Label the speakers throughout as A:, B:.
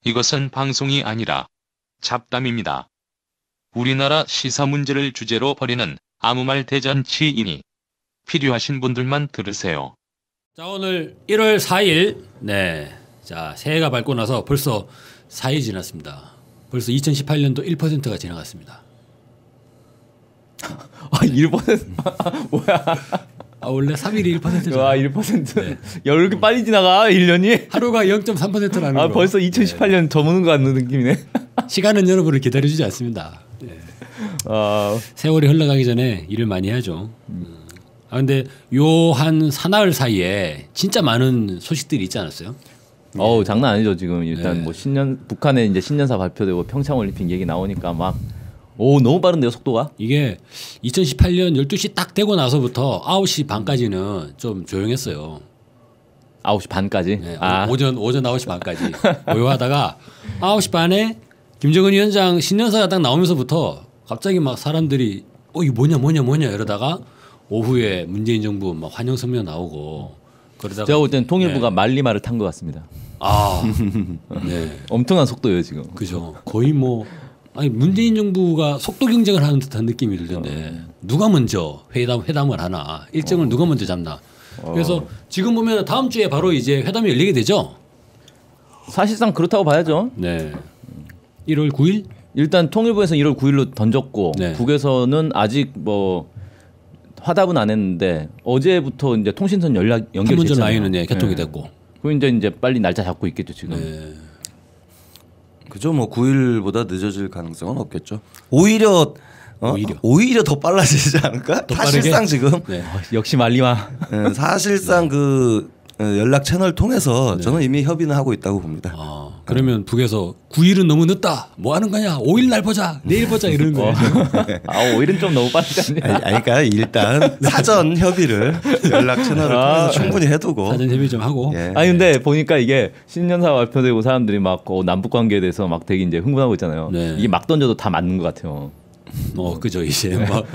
A: 이것은 방송이 아니라 잡담입니다. 우리나라 시사 문제를 주제로 벌이는 아무 말 대잔치이니 필요하신 분들만 들으세요.
B: 자, 오늘 1월 4일, 네, 자 새해가 밝고 나서 벌써 4일이 지났습니다. 벌써 2018년도 1%가 지나갔습니다.
C: 아, 1%? 뭐야?
B: 아, 원래 3일이 1%잖아.
C: 와, 1%. 네. 야, 왜 이렇게 빨리 지나가, 1년이?
B: 하루가 0.3%라는
C: 아,
B: 거.
C: 벌써 2018년 네. 저무는 것 같은 느낌이네.
B: 시간은 여러분을 기다려주지 않습니다. 네. 세월이 흘러가기 전에 일을 많이 해야죠. 아, 근데 요 한 사나흘 사이에 진짜 많은 소식들이 있지 않았어요?
C: 어우, 장난 아니죠, 지금. 일단
B: 네.
C: 뭐 북한에 이제 신년사 발표되고 평창 올림픽 얘기 나오니까 막 오, 너무 빠른데요, 속도가?
B: 이게 2018년 12시 딱 되고 나서부터 9시 반까지는 좀 조용했어요.
C: 9시 반까지?
B: 네,
C: 아.
B: 오전 9시 반까지 고요하다가 9시 반에 김정은 위원장 신년사가 딱 나오면서부터 갑자기 막 사람들이 이게 뭐냐 이러다가 오후에 문재인 정부 막 환영 성명 나오고 그러다가
C: 제가 볼 때는 통일부가
B: 네.
C: 말리말을 탄 것 같습니다.
B: 아, 네,
C: 엄청난 속도예요, 지금.
B: 그죠. 거의 뭐 아니 문재인 정부가 속도 경쟁을 하는 듯한 느낌이 들던데 누가 먼저 회담을 하나 일정을 누가 먼저 잡나. 그래서 지금 보면 다음 주에 바로 이제 회담이 열리게 되죠.
C: 사실상 그렇다고 봐야죠.
B: 네, 1월 9일.
C: 일단 통일부에서 1월 9일로 던졌고
B: 네.
C: 북에서는 아직 뭐 화답은 안 했는데 어제부터 이제 통신선 연결이
B: 판문점
C: 됐잖아요.
B: 라인은 예, 개통이
C: 네.
B: 됐고.
C: 그럼 이제 빨리 날짜 잡고 있겠죠 지금.
B: 네.
D: 그죠. 뭐 9일보다 늦어질 가능성은 없겠죠. 오히려 더 빨라지지 않을까?
B: 더
D: 사실상
B: 빠르게?
D: 지금
B: 네.
C: 역시 말리마.
D: 사실상 그 연락 채널 통해서 저는 이미 협의는 하고 있다고 봅니다.
B: 그러면 북에서 9일은 너무 늦다. 뭐 하는 거냐? 5일 날 보자. 내일 보자 이러는 거예요.
C: 아, 5일은 좀 너무 빠르지 않냐?
D: 아니, 그러니까 일단 사전 협의를 연락 채널을 통해서 충분히 해두고
B: 사전 협의 좀 하고.
D: 예.
C: 아니 근데 보니까 이게 신년사 발표되고 사람들이 막 남북 관계에 대해서 막 되게 이제 흥분하고 있잖아요.
B: 네.
C: 이게 막 던져도 다 맞는 것 같아요.
B: 그죠 이제 막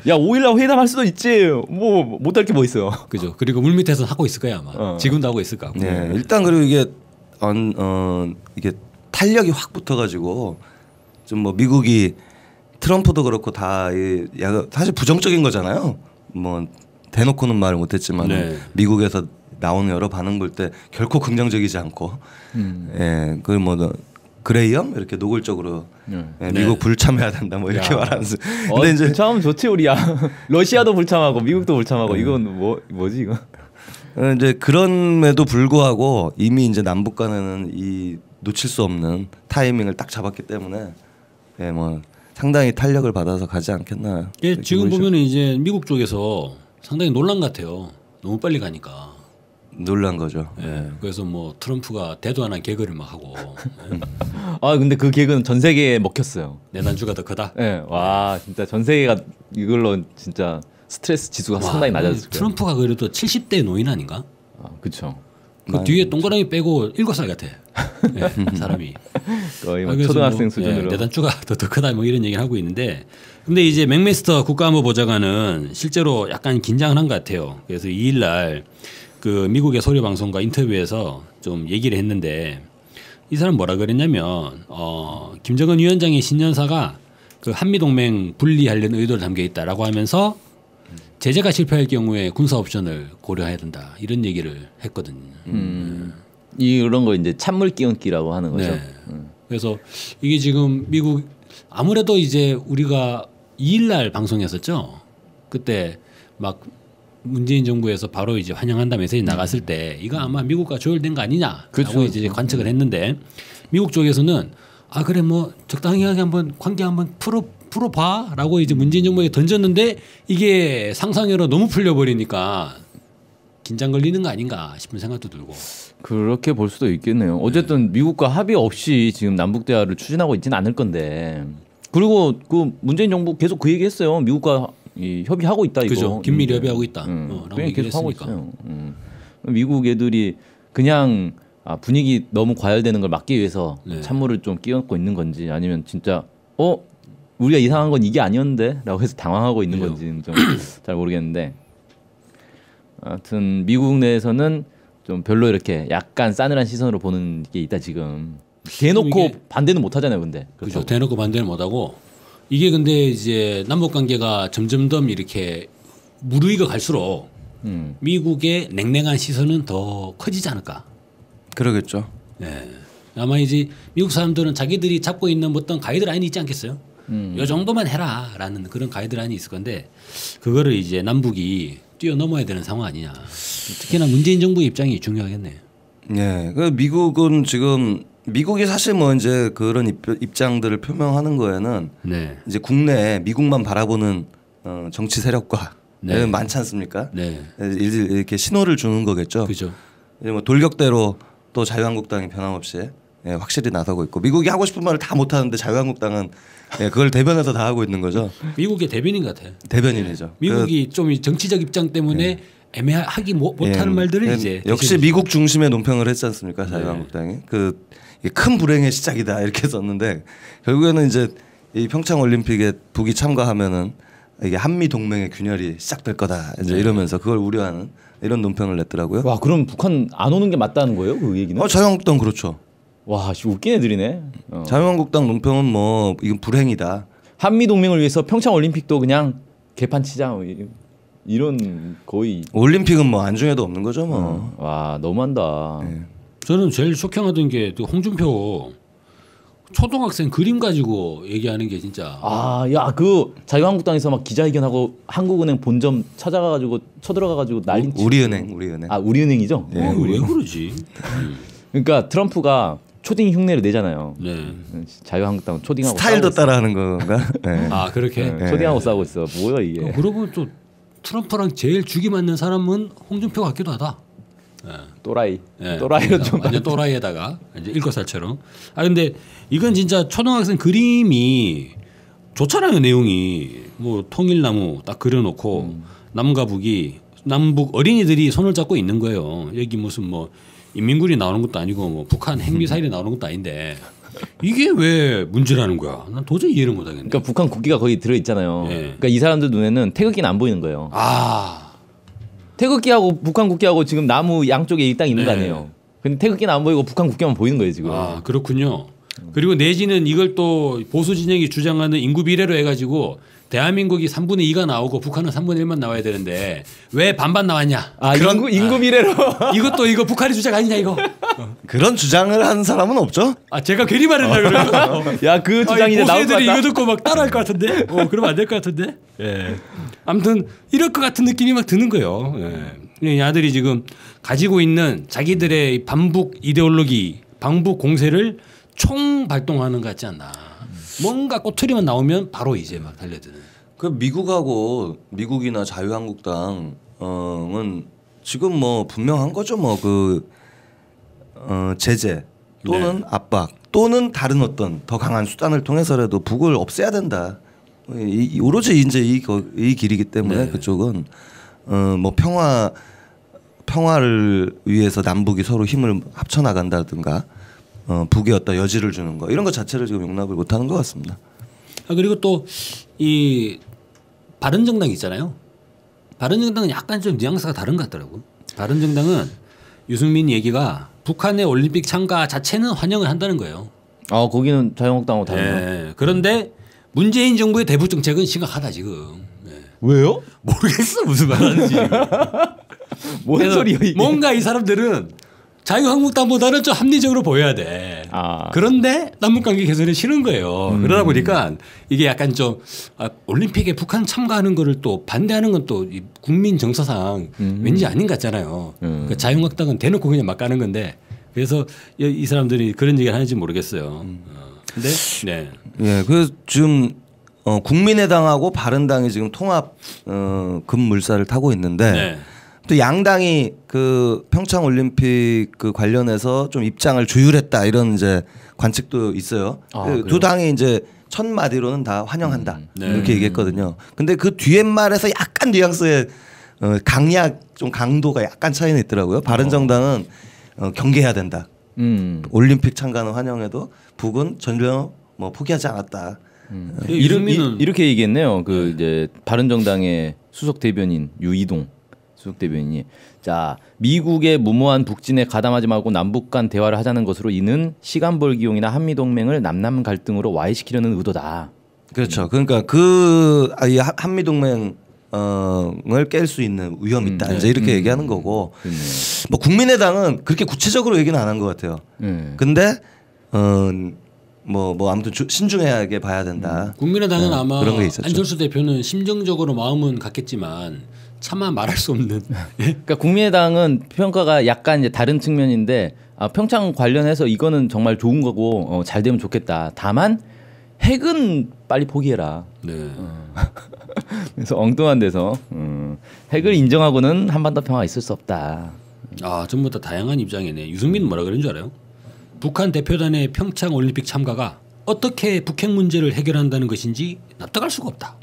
C: 야 5일날 회담할 수도 있지. 뭐 못할 게 뭐 있어요.
B: 그죠. 그리고 물 밑에서 하고 있을 거야 아마. 지금도 하고 있을 거고.
D: 네, 일단 그리고 이게 이게 탄력이 확 붙어가지고 좀 뭐 미국이 트럼프도 그렇고 다 사실 부정적인 거잖아요. 뭐 대놓고는 말을 못했지만
B: 네.
D: 미국에서 나오는 여러 반응 볼 때 결코 긍정적이지 않고, 예, 그 뭐 그레이엄 이렇게 노골적으로 예, 미국 불참해야 된다 뭐 이렇게 말하는.
C: 근데 이제 불참하면 좋지 우리야. 러시아도 불참하고 미국도 불참하고 이건 뭐지 이거?
D: 이제 그럼에도 불구하고 이미 이제 남북 간에는 이 놓칠 수 없는 타이밍을 딱 잡았기 때문에 예, 뭐 상당히 탄력을 받아서 가지 않겠나.
B: 예, 지금 보면은 이제 미국 쪽에서 상당히 놀란 것 같아요. 너무 빨리 가니까.
D: 놀란 거죠.
B: 예, 그래서 뭐 트럼프가 대도 안 한 개그를 막 하고. 예.
C: 아 근데 그 개그는 전 세계에 먹혔어요.
B: 내단주가 더 크다.
C: 예, 와 진짜 전 세계가 이걸로 진짜 스트레스 지수가 상당히 낮아졌을 거예요.
B: 트럼프가 그래도 70대 노인 아닌가?
C: 아, 그렇죠.
B: 그 뒤에 동그라미 빼고 7살 같아. 예, 사람이.
C: 거의 뭐
B: 그래서
C: 초등학생
B: 뭐,
C: 수준으로.
B: 예, 내단주가 더 크다 뭐 이런 얘기를 하고 있는데, 근데 이제 맥메스터 국가안보보좌관은 실제로 약간 긴장을 한 것 같아요. 그래서 2일날 그 미국의 소리 방송과 인터뷰에서 좀 얘기를 했는데, 이 사람 뭐라 그랬냐면 김정은 위원장의 신년사가 그 한미동맹 분리하려는 의도를 담겨 있다라고 하면서 제재가 실패할 경우에 군사 옵션을 고려해야 된다 이런 얘기를 했거든요.
C: 이런 거 이제 찬물 끼얹기라고 하는 거죠.
B: 네. 그래서 이게 지금 미국 아무래도 이제 우리가 2일날 방송했었죠. 그때 막 문재인 정부에서 바로 이제 환영한다 메시지 나갔을 때 이거 아마 미국과 조율된 거 아니냐라고
C: 그렇죠.
B: 이제 관측을 했는데, 미국 쪽에서는 아 그래 뭐 적당히 한번 관계 한번 풀어봐라고 이제 문재인 정부에 던졌는데, 이게 상상외로 너무 풀려버리니까 긴장 걸리는 거 아닌가 싶은 생각도 들고.
C: 그렇게 볼 수도 있겠네요. 어쨌든 미국과 합의 없이 지금 남북 대화를 추진하고 있지는 않을 건데. 그리고 그 문재인 정부 계속 그 얘기했어요. 미국과 협의하고 있다 이거.
B: 그죠. 긴밀히 협의하고 있다.
C: 그냥 계속 하고 있어요. 미국 애들이 그냥 분위기 너무 과열되는 걸 막기 위해서
B: 네.
C: 찬물을 좀 끼얹고 있는 건지, 아니면 진짜 우리가 이상한 건 이게 아니었는데라고 해서 당황하고 있는 건지는 좀 잘 모르겠는데, 하여튼 미국 내에서는 좀 별로 이렇게 약간 싸늘한 시선으로 보는 게 있다 지금. 대놓고
B: 이게-
C: 반대는 못 하잖아요, 근데.
B: 그렇죠. 대놓고 반대를 못하고 이게 근데 이제 남북 관계가 점점점 이렇게 무르익어 갈수록 미국의 냉랭한 시선은 더 커지지 않을까.
D: 그러겠죠.
B: 예. 아마 이제 미국 사람들은 자기들이 잡고 있는 어떤 가이드라인이 있지 않겠어요? 요 정도만 해라라는 그런 가이드라인이 있을 건데 그거를 이제 남북이 뛰어넘어야 되는 상황 아니냐. 특히나 문재인 정부의 입장이 중요하겠네요.
D: 예, 그 미국은 지금 미국이 사실 뭐 이제 그런 입장들을 표명하는 거에는
B: 네.
D: 이제 국내에 미국만 바라보는 정치 세력과
B: 네.
D: 많지 않습니까?
B: 네.
D: 이렇게 신호를 주는 거겠죠.
B: 그죠.
D: 이제 뭐 돌격대로 또 자유한국당이 변함없이 확실히 나서고 있고 미국이 하고 싶은 말을 다 못하는데 자유한국당은 그걸 대변해서 다 하고 있는 거죠.
B: 미국의 대변인 같아요.
D: 대변인이죠.
B: 미국이 좀 정치적 입장 때문에 애매하기 못하는 말들을 이제
D: 역시
B: 대신해
D: 미국 중심의 논평을 했지 않습니까 자유한국당이 그 큰 불행의 시작이다 이렇게 썼는데 결국에는 이제 이 평창 올림픽에 북이 참가하면은 이게 한미 동맹의 균열이 시작될 거다 이제 이러면서 그걸 우려하는 이런 논평을 냈더라고요.
C: 와, 그럼 북한 안 오는 게 맞다는 거예요? 그 얘기는?
D: 자유한국당 그렇죠.
C: 와, 웃긴 애들이네.
D: 자유한국당 논평은 뭐 이건 불행이다.
C: 한미 동맹을 위해서 평창 올림픽도 그냥 개판 치자. 뭐 이런 거의
D: 올림픽은 뭐 안중에도 없는 거죠 뭐.
C: 와, 너무한다.
B: 저는 제일 쇼킹하던 게 그 홍준표 초등학생 그림 가지고 얘기하는 게 진짜
C: 아, 야, 그 자유한국당에서 막 기자회견하고 한국은행 본점 찾아가가지고 쳐들어가가지고 난리.
D: 우리은행.
C: 아, 우리은행이죠.
B: 왜 그러지?
C: 그러니까 트럼프가 초딩 흉내를 내잖아요.
B: 네.
C: 자유한국당 초딩하고
D: 스타일도
C: 싸우고
D: 따라하는 건가? 네.
B: 아 그렇게.
C: 있어. 초딩하고 싸우고 있어. 뭐야 이게?
B: 그러고 보면 또 트럼프랑 제일 죽이 맞는 사람은 홍준표 같기도 하다.
C: 또라이.
B: 예.
C: 또라이로 좀.
B: 완전 또라이에다가 이제 7살처럼. 아 근데 이건 진짜 초등학생 그림이 좋잖아요 내용이. 뭐 통일나무 딱 그려놓고 남과 북이 남북 어린이들이 손을 잡고 있는 거예요. 여기 무슨 뭐 인민군이 나오는 것도 아니고 뭐 북한 핵미사일이 나오는 것도 아닌데 이게 왜 문제라는 거야? 난 도저히 이해를 못하겠네.
C: 그러니까 북한 국기가 거기 들어 있잖아요.
B: 예.
C: 그러니까 이 사람들 눈에는 태극기는 안 보이는 거예요.
B: 아
C: 태극기하고 북한 국기하고 지금 나무 양쪽에 이 땅 있는 거
B: 네.
C: 아니에요. 근데 태극기는 안 보이고 북한 국기만 보이는 거예요 지금.
B: 아 그렇군요. 그리고 내지는 이걸 또 보수 진영이 주장하는 인구 비례로 해가지고 대한민국이 3분의 2가 나오고 북한은 3분의 1만 나와야 되는데 왜 반반 나왔냐?
C: 아, 인구 비례로.
B: 이거 북한의 주장 아니냐 이거?
D: 그런 주장을 하는 사람은 없죠?
B: 아 제가 괜히 말했나 그러면?
C: 야, 그 주장이 이제 나올 것
B: 보수애들이
C: 같다.
B: 이거 듣고 막 따라할 것 같은데? 그러면 안 될 것 같은데? 예. 아무튼 이럴 것 같은 느낌이 막 드는 거예요. 예. 이 아들이 지금 가지고 있는 자기들의 반북 이데올로기, 반북 공세를 총 발동하는 것 같지 않나? 뭔가 꼬투리만 나오면 바로 이제 막 달려드는.
D: 그 미국이나 자유한국당은 지금 뭐 분명한 거죠. 뭐 그 제재 또는 압박 또는 다른 어떤 더 강한 수단을 통해서라도 북을 없애야 된다. 오로지 이제 이 길이기 때문에 그쪽은 뭐 평화를 위해서 남북이 서로 힘을 합쳐 나간다든가 북에 어떤 여지를 주는 거 이런 것 자체를 지금 용납을 못하는 것 같습니다.
B: 아 그리고 또 이 바른정당 있잖아요. 바른정당은 약간 좀 뉘앙스가 다른 것 같더라고. 바른정당은 유승민 얘기가 북한의 올림픽 참가 자체는 환영을 한다는 거예요.
C: 아, 거기는 자유한국당하고 다르네요.
B: 네. 그런데 문재인 정부의 대북 정책은 심각하다 지금. 네.
C: 왜요?
B: 모르겠어 무슨 말하는지. 지금.
C: 뭔
B: 그래서
C: 소리야 이게?
B: 뭔가 이 사람들은 자유한국당보다는 좀 합리적으로 보여야 돼.
C: 아.
B: 그런데 남북관계 개선이 싫은 거예요. 그러다 보니까 이게 약간 좀 올림픽에 북한 참가하는 거를 또 반대하는 건 또 국민 정서상 왠지 아닌 것 같잖아요. 그러니까 자유한국당은 대놓고 그냥 막 가는 건데 그래서 이 사람들이 그런 얘기를 하는지 모르겠어요. 근데 네.
D: 예, 그 지금 국민의당하고 바른당이 지금 통합 급물살을 타고 있는데
B: 네.
D: 또 양당이 그 평창 올림픽 그 관련해서 좀 입장을 조율했다 이런 이제 관측도 있어요.
C: 아,
D: 그 두 당이 이제 첫 마디로는 다 환영한다
B: 네.
D: 이렇게 얘기했거든요. 근데 그 뒤에 말에서 약간 뉘앙스의 강약 좀 강도가 약간 차이는 있더라고요. 바른정당은 경계해야 된다. 올림픽 참가는 환영해도 북은 전혀 뭐 포기하지 않았다.
B: 유승민은
C: 이렇게 얘기했네요. 그 이제 바른정당의 수석 대변인 유이동 수석 대변인이 자 미국의 무모한 북진에 가담하지 말고 남북 간 대화를 하자는 것으로 이는 시간 벌기용이나 한미 동맹을 남남 갈등으로 와해시키려는 의도다.
D: 그렇죠. 그러니까 이 한미 동맹 을 깰 수 있는 위험이 있다. 이제 이렇게 얘기하는 거고. 뭐 국민의당은 그렇게 구체적으로 얘기는 안 한 것 같아요. 근데 뭐 아무튼 신중하게 봐야 된다.
B: 국민의당은 아마
D: 그런 게 있었죠.
B: 안철수 대표는 심정적으로 마음은 같겠지만 차마 말할 수 없는.
C: 그러니까 국민의당은 평가가 약간 이제 다른 측면인데 평창 관련해서 이거는 정말 좋은 거고 잘 되면 좋겠다. 다만 핵은 빨리 포기해라.
B: 네.
C: 그래서 엉뚱한 데서 핵을 인정하고는 한반도 평화가 있을 수 없다.
B: 아 전부 다 다양한 입장이네. 유승민은 뭐라 그런 줄 알아요? 북한 대표단의 평창 올림픽 참가가 어떻게 북핵 문제를 해결한다는 것인지 납득할 수가 없다.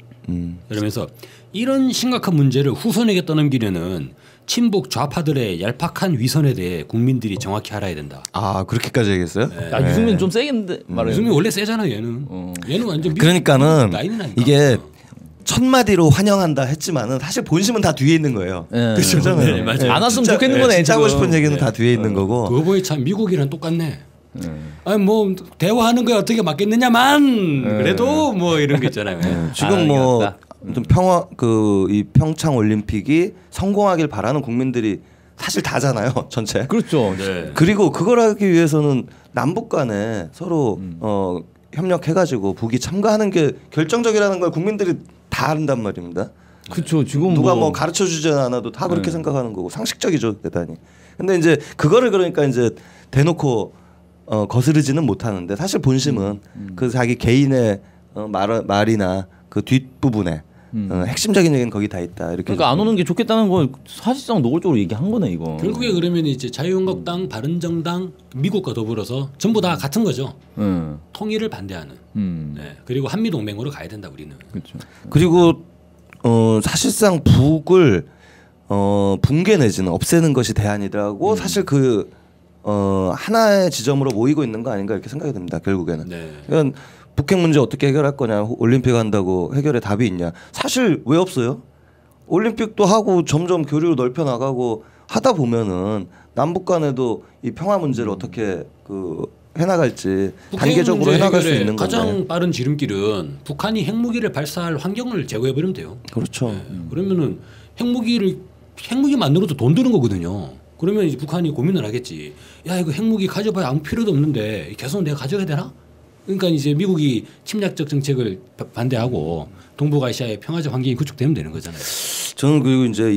B: 그러면서 이런 심각한 문제를 후손에게 떠넘기려는 친북 좌파들의 얄팍한 위선에 대해 국민들이 정확히 알아야 된다.
D: 아 그렇게까지 얘기했어요?
C: 야, 유승민 좀 세겠는데 말해.
B: 유승민 원래 세잖아 얘는. 얘는 완전
D: 그러니까는
B: 라인이라니까.
D: 이게 첫 마디로 환영한다 했지만은 사실 본심은 다 뒤에 있는 거예요. 그렇죠.
B: 네, 맞아요.
C: 안 왔으면 좋겠는 거네.
D: 진짜 하고
C: 지금.
D: 싶은 얘기는 다 뒤에 있는 거고.
B: 그거 보니 참 미국이랑 똑같네. 아니 뭐 대화하는 거에 어떻게 맞겠느냐만 그래도 뭐 이런 게 있잖아요.
D: 지금 뭐 좀 이 평창 올림픽이 성공하길 바라는 국민들이 사실 다잖아요. 전체.
C: 그렇죠.
B: 네.
D: 그리고 그걸 하기 위해서는 남북 간에 서로 협력해가지고 북이 참가하는 게 결정적이라는 걸 국민들이 다 안단 말입니다.
C: 그렇죠. 지금
D: 누가 뭐 가르쳐 주지 않아도 다 그렇게 생각하는 거고 상식적이죠 대단히. 근데 이제 그거를 그러니까 이제 대놓고 거스르지는 못하는데 사실 본심은 그 자기 개인의 말이나 그 뒷부분에 핵심적인 얘기는 거기 다 있다. 이렇게.
C: 그러니까 안 오는 게 좋겠다는 거 사실상 노골적으로 얘기한 거네 이거.
B: 결국에 그러면 이제 자유한국당, 바른정당, 미국과 더불어서 전부 다 같은 거죠. 통일을 반대하는. 네. 그리고 한미 동맹으로 가야 된다 우리는.
C: 그렇죠.
D: 그리고 사실상 북을 붕괴 내지는 없애는 것이 대안이라고 사실 하나의 지점으로 모이고 있는 거 아닌가 이렇게 생각이 듭니다. 결국에는.
B: 네.
D: 그러니까 북핵 문제 어떻게 해결할 거냐, 올림픽 한다고 해결의 답이 있냐? 사실 왜 없어요? 올림픽도 하고 점점 교류를 넓혀 나가고 하다 보면은 남북 간에도 이 평화 문제를 어떻게 해나갈지 단계적으로 해나갈 수 있는 건데.
B: 가장 빠른 지름길은 북한이 핵무기를 발사할 환경을 제거해 버리면 돼요.
D: 그렇죠.
B: 네. 그러면은 핵무기 만들어도 돈 드는 거거든요. 그러면 이제 북한이 고민을 하겠지. 야 이거 핵무기 가져봐야 아무 필요도 없는데 계속 내가 가져야 되나? 그러니까 이제 미국이 침략적 정책을 반대하고 동북아시아의 평화적 환경이 구축되면 되는 거잖아요.
D: 저는 그리고 이제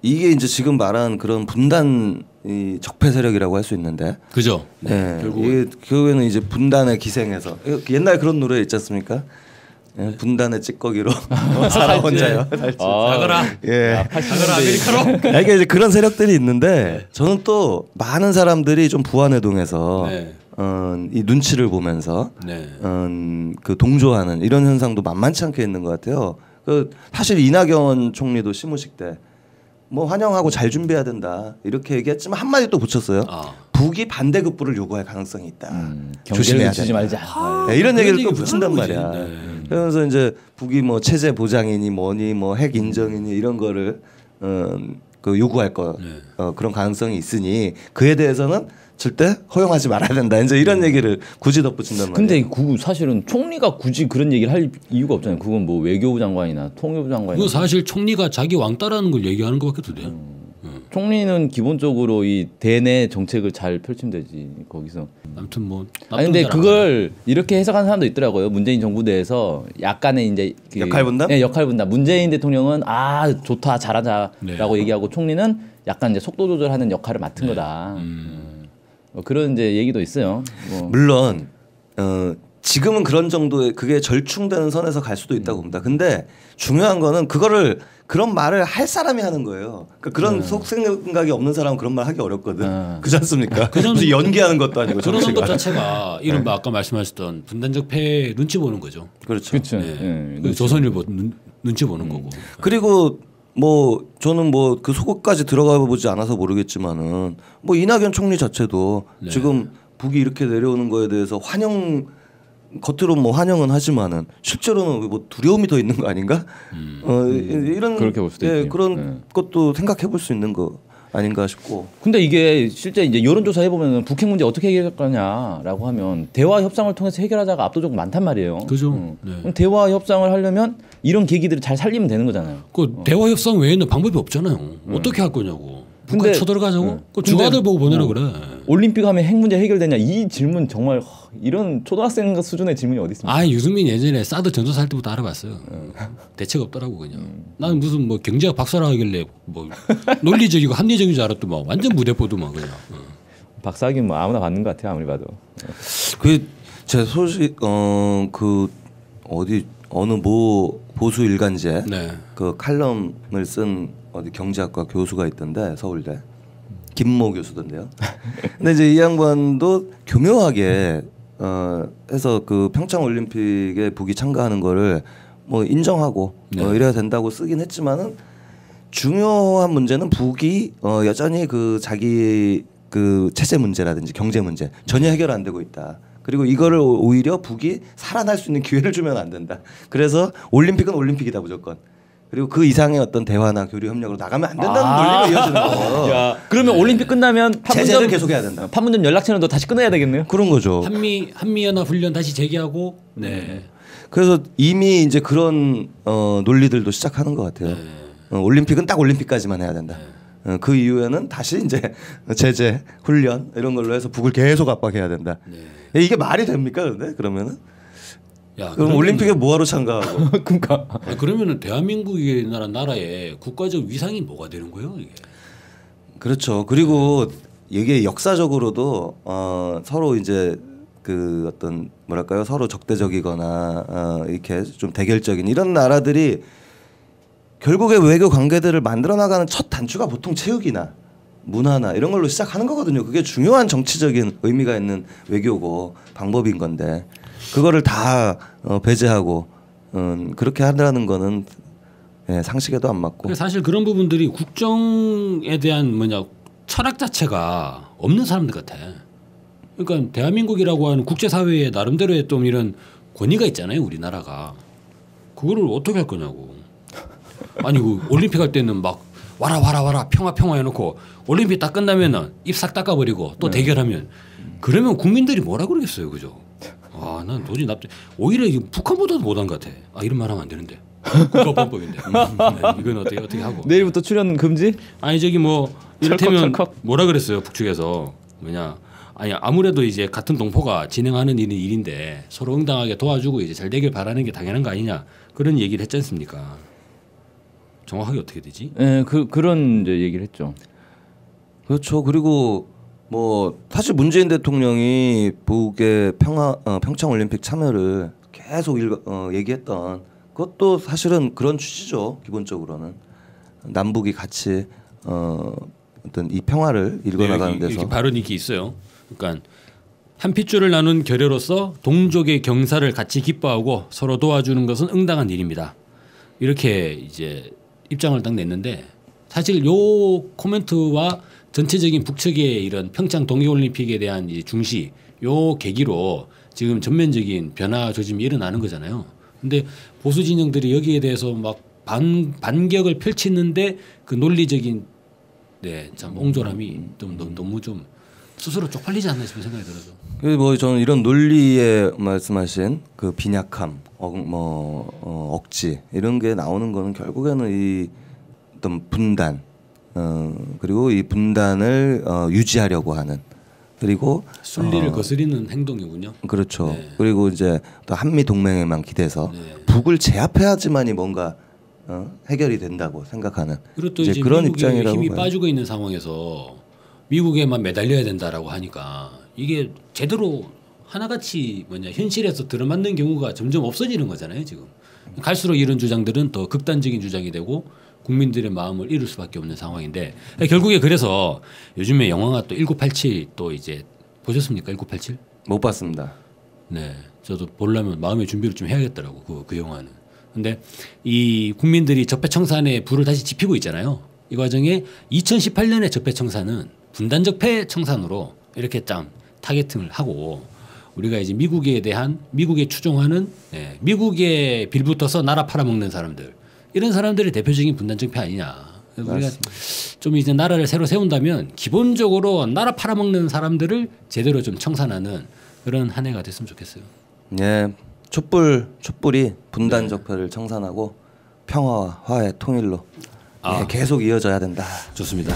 D: 이게 이제 지금 말한 그런 분단 이 적폐 세력이라고 할 수 있는데.
B: 그죠?
D: 네.
B: 결국은.
D: 결국에는 이제 분단의 기생해서 옛날 그런 노래 있지 않습니까? 예, 분단의 찌꺼기로 살아 혼자요.
B: 사거라.
D: 예.
B: 사거라 아메리카노.
D: 이게 이제 그런 세력들이 있는데 저는 또 많은 사람들이 좀 부안해동해서
B: 네.
D: 이 눈치를 보면서
B: 네.
D: 그 동조하는 이런 현상도 만만치 않게 있는 것 같아요. 사실 이낙연 총리도 시무식 때 뭐 환영하고 잘 준비해야 된다 이렇게 얘기했지만 한 마디 또 붙였어요. 북이 반대급부를 요구할 가능성이 있다. 조심해야
C: 주지
D: 된다.
C: 말자.
D: 네, 이런 얘기를
B: 얘기
D: 또 붙인단
B: 하는 거지.
D: 말이야.
B: 네.
D: 그러면서 이제 북이 뭐 체제 보장이니 뭐니 뭐 핵 인정이니 이런 거를 요구할 거 그런 가능성이 있으니 그에 대해서는 절대 허용하지 말아야 된다. 이제 이런 얘기를 굳이 덧붙인단 말이에요.
C: 근데 사실은 총리가 굳이 그런 얘기를 할 이유가 없잖아요. 그건 뭐 외교부 장관이나 통일부 장관이나.
B: 그거 사실 총리가 자기 왕따라는 걸 얘기하는 것밖에 더 돼요.
C: 총리는 기본적으로 이 대내 정책을 잘 펼치면 되지 거기서.
B: 아무튼 뭐.
C: 아니 근데 그걸 이렇게 해석하는 사람도 있더라고요. 문재인 정부 내에서 약간의 이제
D: 역할 분담?
C: 네, 역할 분담. 문재인 대통령은 좋다 잘하자라고
B: 네.
C: 얘기하고 총리는 약간 이제 속도 조절하는 역할을 맡은 거다. 그런 이제 얘기도 있어요. 뭐.
D: 물론 지금은 그런 정도의 그게 절충되는 선에서 갈 수도 있다고 봅니다. 근데 중요한 거는 그런 말을 할 사람이 하는 거예요. 그러니까 그런 속생각이 없는 사람은 그런 말 하기 어렵거든. 그렇지 않습니까? 무슨 연기하는 것도 아니고
B: 그런 것
D: 정치가.
B: 자체가 이른바 아까 말씀하셨던 분단적 폐해 눈치 보는 거죠.
D: 그렇죠.
C: 그렇죠.
B: 네. 그 조선일보 눈치 보는 거고.
D: 그리고 뭐 저는 뭐 그 속옷까지 들어가 보지 않아서 모르겠지만은 뭐 이낙연 총리 자체도 지금 북이 이렇게 내려오는 거에 대해서 환영을 겉으로 뭐 환영은 하지만은 실제로는 뭐 두려움이 더 있는 거 아닌가? 이런
C: 그렇게 볼 수도 있지.
D: 그런 것도 생각해 볼 수 있는 거 아닌가 싶고.
C: 근데 이게 실제 이제 여론조사 해보면 북핵 문제 어떻게 해결할 거냐라고 하면 대화 협상을 통해서 해결하자가 압도적으로 많단 말이에요.
B: 그죠. 네.
C: 그럼 대화 협상을 하려면 이런 계기들을 잘 살리면 되는 거잖아요.
B: 그 대화 협상 외에는 방법이 없잖아요. 어떻게 할 거냐고. 북한
C: 근데-
B: 쳐들어가자고? 그
C: 근데-
B: 주가들 보고 보내라 그래.
C: 올림픽 하면 핵 문제 해결되냐 이 질문 정말 이런 초등학생 수준의 질문이 어디 있습니까?
B: 아 유승민 예전에 사드 전도사 할 때부터 알아봤어요. 대책 없더라고 그냥. 나는 무슨 뭐 경제학 박사라 하길래 뭐 논리적이고 합리적인 줄 알았더만 완전 무대포도만 그냥.
C: 박사학위는 뭐 아무나 받는 것 같아요 아무리 봐도.
D: 그 제 소식 그 어디 어느 모 보수 일간지에
B: 네.
D: 그 칼럼을 쓴 어디 경제학과 교수가 있던데 서울대 김모 교수던데요. 근데 이제 이 양반도 교묘하게 해서 그 평창 올림픽에 북이 참가하는 거를 뭐 인정하고 이래야 된다고 쓰긴 했지만은 중요한 문제는 북이 여전히 그 자기 그 체제 문제라든지 경제 문제 전혀 해결 안 되고 있다. 그리고 이거를 오히려 북이 살아날 수 있는 기회를 주면 안 된다. 그래서 올림픽은 올림픽이다 무조건. 그리고 그 이상의 어떤 대화나 교류 협력으로 나가면 안 된다는 논리로 이어지는 거.
C: 야, 그러면 올림픽 끝나면
D: 제재를 계속해야 된다.
C: 판문점 연락처는 다시 끊어야 되겠네요.
D: 그런 거죠.
B: 한미연합 훈련 다시 재개하고. 네.
D: 그래서 이미 이제 그런 논리들도 시작하는 것 같아요. 올림픽은 딱 올림픽까지만 해야 된다. 그 이후에는 다시 이제 제재, 훈련 이런 걸로 해서 북을 계속 압박해야 된다. 이게 말이 됩니까? 근데 그러면은
B: 야,
D: 그럼 올림픽에 뭐하러 참가하고?
C: 그러니까
B: 그러면은 대한민국이라는 나라의 국가적 위상이 뭐가 되는 거예요 이게?
D: 그렇죠. 그리고 이게 역사적으로도 서로 이제 그 어떤 뭐랄까요 서로 적대적이거나 이렇게 좀 대결적인 이런 나라들이 결국에 외교 관계들을 만들어 나가는 첫 단추가 보통 체육이나 문화나 이런 걸로 시작하는 거거든요. 그게 중요한 정치적인 의미가 있는 외교고 방법인 건데 그거를 다 배제하고 그렇게 하라는 거는 상식에도 안 맞고.
B: 사실 그런 부분들이 국정에 대한 철학 자체가 없는 사람들 같아. 그러니까 대한민국이라고 하는 국제사회에 나름대로의 좀 이런 권위가 있잖아요, 우리나라가. 그거를 어떻게 할 거냐고. 아니 그 올림픽 할 때는 막 와라 평화 해놓고 올림픽 딱 끝나면은 입 싹 닦아버리고 또 대결하면 그러면 국민들이 뭐라 그러겠어요, 그죠? 아, 난 도저히 오히려 이게 북한보다도 못한 것 같아. 아 이런 말 하면 안 되는데. 국가범법인데. 이건 어떻게 하고.
C: 내일부터 출연 금지?
B: 아니 저기 뭐 이를테면
C: 철컥.
B: 뭐라 그랬어요 북측에서 뭐냐. 아니 아무래도 이제 같은 동포가 진행하는 일인데 서로 응당하게 도와주고 이제 잘 되길 바라는 게 당연한 거 아니냐 그런 얘기를 했지 않습니까? 정확하게 어떻게 되지?
C: 네, 그런 이제 얘기를 했죠.
D: 그렇죠. 그리고 뭐 사실 문재인 대통령이 북의 평창 올림픽 참여를 계속 얘기했던 그것도 사실은 그런 취지죠. 기본적으로는 남북이 같이 어떤 이 평화를 일궈나가는 데서
B: 이렇게 발언이 이렇게 있어요. 그러니까 한 핏줄을 나눈 결여로서 동족의 경사를 같이 기뻐하고 서로 도와주는 것은 응당한 일입니다. 이렇게 이제 입장을 딱 냈는데 사실 요 코멘트와 전체적인 북측의 이런 평창 동계올림픽에 대한 이 중시 요 계기로 지금 전면적인 변화 조짐이 일어나는 거잖아요. 근데 보수 진영들이 여기에 대해서 막 반격을 펼치는데 그 논리적인 참 옹졸함이 너무 좀 스스로 쪽팔리지 않나 싶은 생각이 들어서.
D: 그래서 뭐 저는 이런 논리에 말씀하신 그 빈약함, 억지 이런 게 나오는 거는 결국에는 이 어떤 분단, 그리고 이 분단을 유지하려고 하는 그리고
B: 순리를 거스리는 행동이군요.
D: 그렇죠.
B: 네.
D: 그리고 이제 또 한미 동맹에만 기대서
B: 네.
D: 북을 제압해야지만이 뭔가 해결이 된다고 생각하는
B: 그리고 또 이제
D: 그런
B: 미국의
D: 입장이라고
B: 힘이
D: 봐요.
B: 빠지고 있는 상황에서 미국에만 매달려야 된다라고 하니까 이게 제대로 하나같이 현실에서 들어맞는 경우가 점점 없어지는 거잖아요. 지금 갈수록 이런 주장들은 더 극단적인 주장이 되고 국민들의 마음을 잃을 수밖에 없는 상황인데 결국에 그래서 요즘에 영화가 또 1987 또 이제 보셨습니까? 1987?
D: 못 봤습니다.
B: 네, 저도 보려면 마음의 준비를 좀 해야겠더라고 그 영화는. 근데 이 국민들이 적폐청산에 불을 다시 지피고 있잖아요. 이 과정에 2018년에 적폐청산은 분단적 패청산으로 이렇게 짱 타겟팅을 하고 우리가 이제 미국에 대한 미국에 추종하는 미국에 빌붙어서 나라 팔아먹는 사람들 이런 사람들의 대표적인 분단정패 아니냐. 우리가 좀 이제 나라를 새로 세운다면 기본적으로 나라 팔아먹는 사람들을 제대로 좀 청산하는 그런 한 해가 됐으면 좋겠어요.
D: 예, 촛불이 분단 적폐를 청산하고 평화와 화해 통일로 예, 계속 이어져야 된다.
B: 좋습니다.